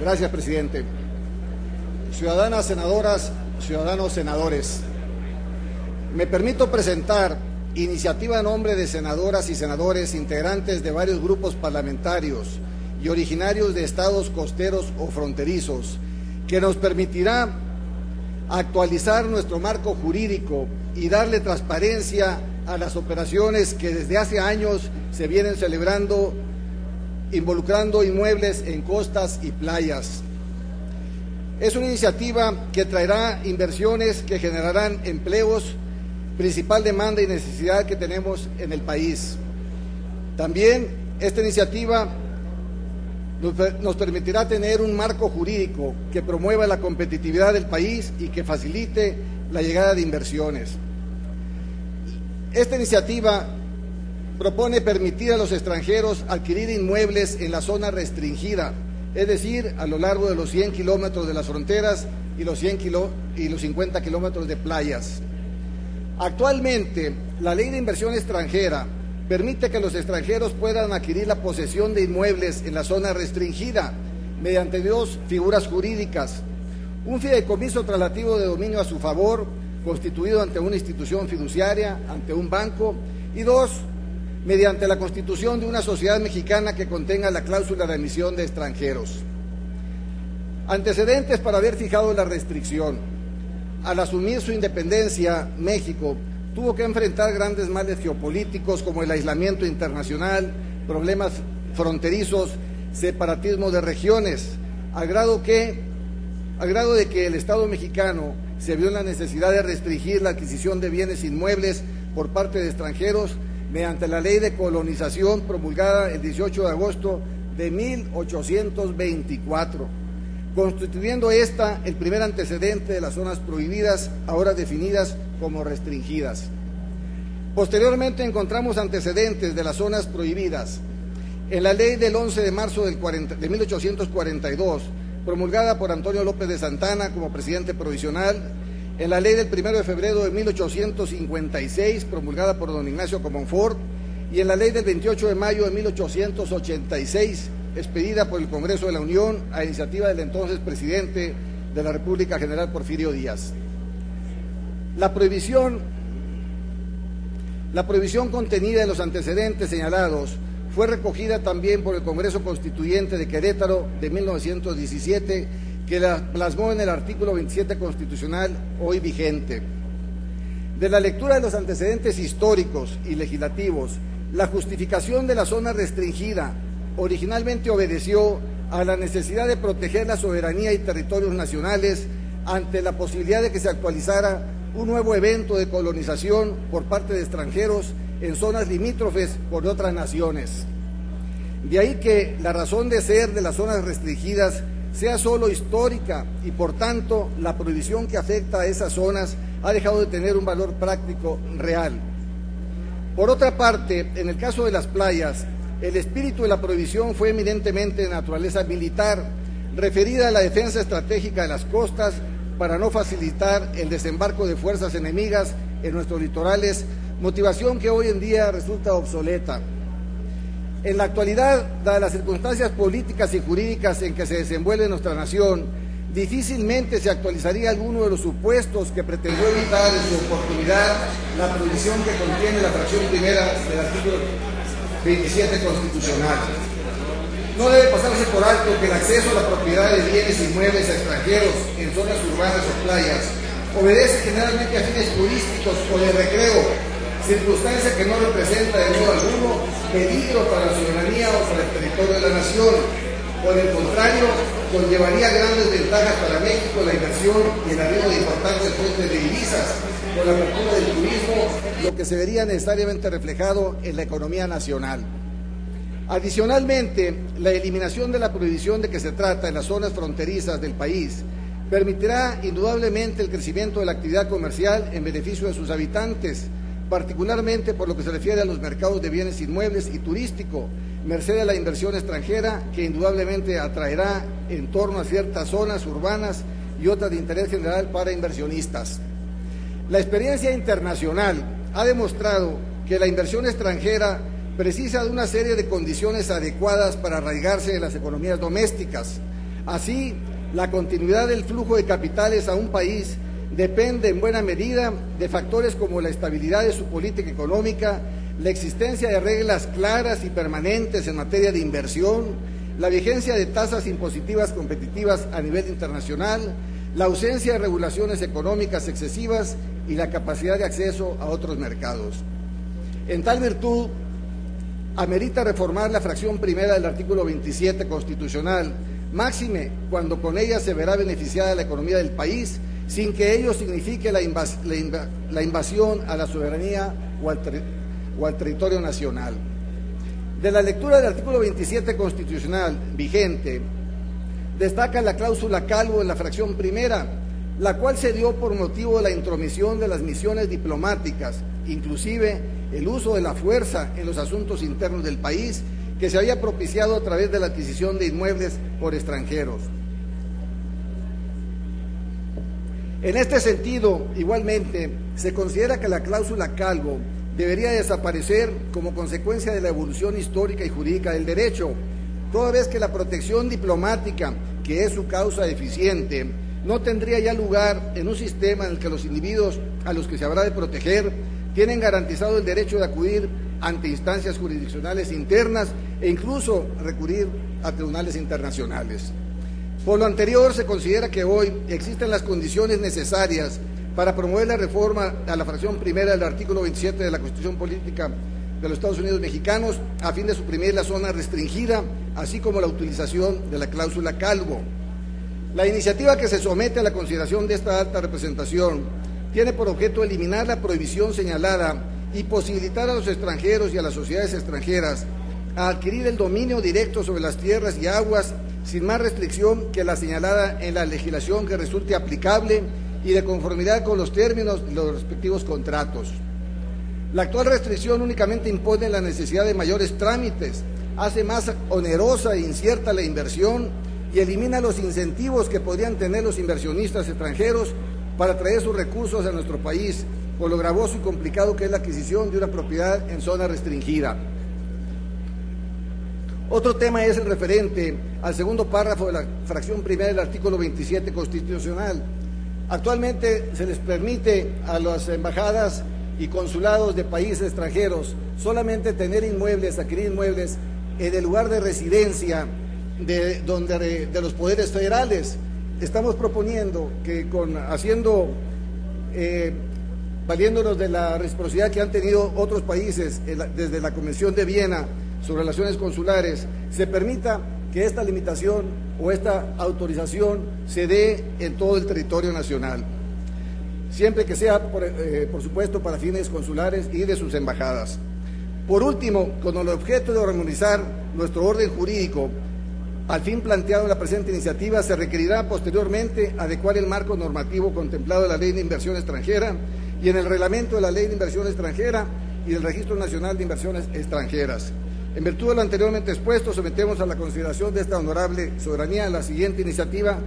Gracias, presidente. Ciudadanas senadoras, ciudadanos senadores, me permito presentar iniciativa en nombre de senadoras y senadores integrantes de varios grupos parlamentarios y originarios de estados costeros o fronterizos, que nos permitirá actualizar nuestro marco jurídico y darle transparencia a las operaciones que desde hace años se vienen celebrando, involucrando inmuebles en costas y playas. Es una iniciativa que traerá inversiones que generarán empleos, principal demanda y necesidad que tenemos en el país. También esta iniciativa nos permitirá tener un marco jurídico que promueva la competitividad del país y que facilite la llegada de inversiones. Esta iniciativa propone permitir a los extranjeros adquirir inmuebles en la zona restringida, es decir, a lo largo de los 100 kilómetros de las fronteras y los 50 kilómetros de playas. Actualmente, la Ley de Inversión Extranjera permite que los extranjeros puedan adquirir la posesión de inmuebles en la zona restringida mediante dos figuras jurídicas: un fideicomiso traslativo de dominio a su favor, constituido ante una institución fiduciaria, ante un banco, y dos, mediante la constitución de una sociedad mexicana que contenga la cláusula de admisión de extranjeros. Antecedentes para haber fijado la restricción: al asumir su independencia, México tuvo que enfrentar grandes males geopolíticos como el aislamiento internacional, problemas fronterizos, separatismo de regiones, al grado de que el Estado mexicano se vio en la necesidad de restringir la adquisición de bienes inmuebles por parte de extranjeros mediante la Ley de Colonización promulgada el 18 de agosto de 1824, constituyendo esta el primer antecedente de las zonas prohibidas, ahora definidas como restringidas. Posteriormente encontramos antecedentes de las zonas prohibidas en la Ley del 11 de marzo de 1842, promulgada por Antonio López de Santana como presidente provisional, en la Ley del 1 de febrero de 1856, promulgada por don Ignacio Comonfort, y en la Ley del 28 de mayo de 1886, expedida por el Congreso de la Unión a iniciativa del entonces presidente de la República, general Porfirio Díaz. La prohibición contenida en los antecedentes señalados fue recogida también por el Congreso Constituyente de Querétaro de 1917, que la plasmó en el artículo 27 constitucional hoy vigente. De la lectura de los antecedentes históricos y legislativos, la justificación de la zona restringida originalmente obedeció a la necesidad de proteger la soberanía y territorios nacionales ante la posibilidad de que se actualizara un nuevo evento de colonización por parte de extranjeros en zonas limítrofes por otras naciones. De ahí que la razón de ser de las zonas restringidas sea solo histórica y, por tanto, la prohibición que afecta a esas zonas ha dejado de tener un valor práctico real. Por otra parte, en el caso de las playas, el espíritu de la prohibición fue eminentemente de naturaleza militar, referida a la defensa estratégica de las costas para no facilitar el desembarco de fuerzas enemigas en nuestros litorales, motivación que hoy en día resulta obsoleta. En la actualidad, dadas las circunstancias políticas y jurídicas en que se desenvuelve nuestra nación, difícilmente se actualizaría alguno de los supuestos que pretendió evitar en su oportunidad la prohibición que contiene la fracción primera del artículo 27 constitucional. No debe pasarse por alto que el acceso a la propiedad de bienes inmuebles a extranjeros en zonas urbanas o playas obedece generalmente a fines turísticos o de recreo, circunstancia que no representa de modo alguno peligro para la soberanía o para el territorio de la nación. Por el contrario, conllevaría grandes ventajas para México la inversión y el arribo de importantes fuentes de divisas con la apertura del turismo, lo que se vería necesariamente reflejado en la economía nacional. Adicionalmente, la eliminación de la prohibición de que se trata en las zonas fronterizas del país permitirá indudablemente el crecimiento de la actividad comercial en beneficio de sus habitantes, particularmente por lo que se refiere a los mercados de bienes inmuebles y turístico, merced a la inversión extranjera que indudablemente atraerá en torno a ciertas zonas urbanas y otras de interés general para inversionistas. La experiencia internacional ha demostrado que la inversión extranjera precisa de una serie de condiciones adecuadas para arraigarse en las economías domésticas, Así, la continuidad del flujo de capitales a un país depende en buena medida de factores como la estabilidad de su política económica, la existencia de reglas claras y permanentes en materia de inversión, la vigencia de tasas impositivas competitivas a nivel internacional, la ausencia de regulaciones económicas excesivas y la capacidad de acceso a otros mercados. En tal virtud, amerita reformar la fracción primera del artículo 27 constitucional, máxime cuando con ella se verá beneficiada la economía del país, sin que ello signifique la invasión a la soberanía o al territorio nacional. De la lectura del artículo 27 constitucional vigente, destaca la cláusula Calvo en la fracción primera, la cual se dio por motivo de la intromisión de las misiones diplomáticas, inclusive el uso de la fuerza en los asuntos internos del país, que se había propiciado a través de la adquisición de inmuebles por extranjeros. En este sentido, igualmente, se considera que la cláusula Calvo debería desaparecer como consecuencia de la evolución histórica y jurídica del derecho, toda vez que la protección diplomática, que es su causa eficiente, no tendría ya lugar en un sistema en el que los individuos a los que se habrá de proteger tienen garantizado el derecho de acudir ante instancias jurisdiccionales internas e incluso recurrir a tribunales internacionales. Por lo anterior, se considera que hoy existen las condiciones necesarias para promover la reforma a la fracción primera del artículo 27 de la Constitución Política de los Estados Unidos Mexicanos a fin de suprimir la zona restringida, así como la utilización de la cláusula Calvo. La iniciativa que se somete a la consideración de esta alta representación tiene por objeto eliminar la prohibición señalada y posibilitar a los extranjeros y a las sociedades extranjeras a adquirir el dominio directo sobre las tierras y aguas sin más restricción que la señalada en la legislación que resulte aplicable y de conformidad con los términos de los respectivos contratos. La actual restricción únicamente impone la necesidad de mayores trámites, hace más onerosa e incierta la inversión y elimina los incentivos que podrían tener los inversionistas extranjeros para traer sus recursos a nuestro país, por lo gravoso y complicado que es la adquisición de una propiedad en zona restringida. Otro tema es el referente al segundo párrafo de la fracción primera del artículo 27 constitucional. Actualmente se les permite a las embajadas y consulados de países extranjeros solamente tener inmuebles, adquirir inmuebles en el lugar de residencia de los poderes federales. Estamos proponiendo que valiéndonos de la reciprocidad que han tenido otros países desde la Convención de Viena sobre relaciones consulares, se permita que esta limitación o esta autorización se dé en todo el territorio nacional, siempre que sea, por supuesto, para fines consulares y de sus embajadas. Por último, con el objeto de armonizar nuestro orden jurídico, al fin planteado en la presente iniciativa, se requerirá posteriormente adecuar el marco normativo contemplado en la Ley de Inversión Extranjera y en el reglamento de la Ley de Inversión Extranjera y del Registro Nacional de Inversiones Extranjeras. En virtud de lo anteriormente expuesto, sometemos a la consideración de esta honorable soberanía la siguiente iniciativa,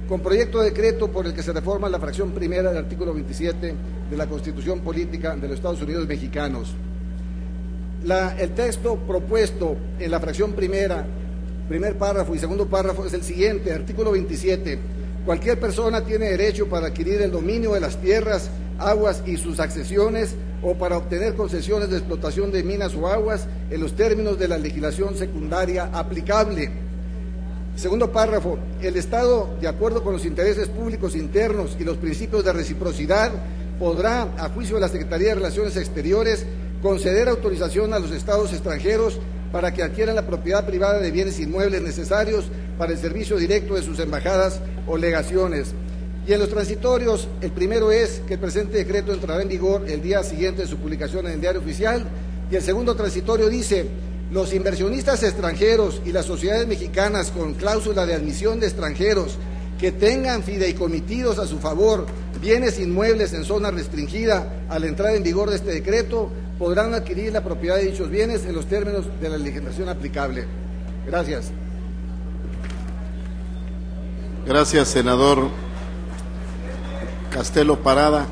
con proyecto de decreto por el que se reforma la fracción primera del artículo 27 de la Constitución Política de los Estados Unidos Mexicanos. El texto propuesto en la fracción primera, primer párrafo y segundo párrafo es el siguiente: artículo 27. Cualquier persona tiene derecho para adquirir el dominio de las tierras, aguas y sus accesiones o para obtener concesiones de explotación de minas o aguas en los términos de la legislación secundaria aplicable. Segundo párrafo, el Estado, de acuerdo con los intereses públicos internos y los principios de reciprocidad, podrá, a juicio de la Secretaría de Relaciones Exteriores, conceder autorización a los Estados extranjeros para que adquieran la propiedad privada de bienes inmuebles necesarios para el servicio directo de sus embajadas o legaciones. Y en los transitorios, el primero es que el presente decreto entrará en vigor el día siguiente de su publicación en el Diario Oficial, y el segundo transitorio dice: los inversionistas extranjeros y las sociedades mexicanas con cláusula de admisión de extranjeros que tengan fideicomitidos a su favor bienes inmuebles en zona restringida a la entrada en vigor de este decreto podrán adquirir la propiedad de dichos bienes en los términos de la legislación aplicable. Gracias. Gracias, senador Castelo Parada.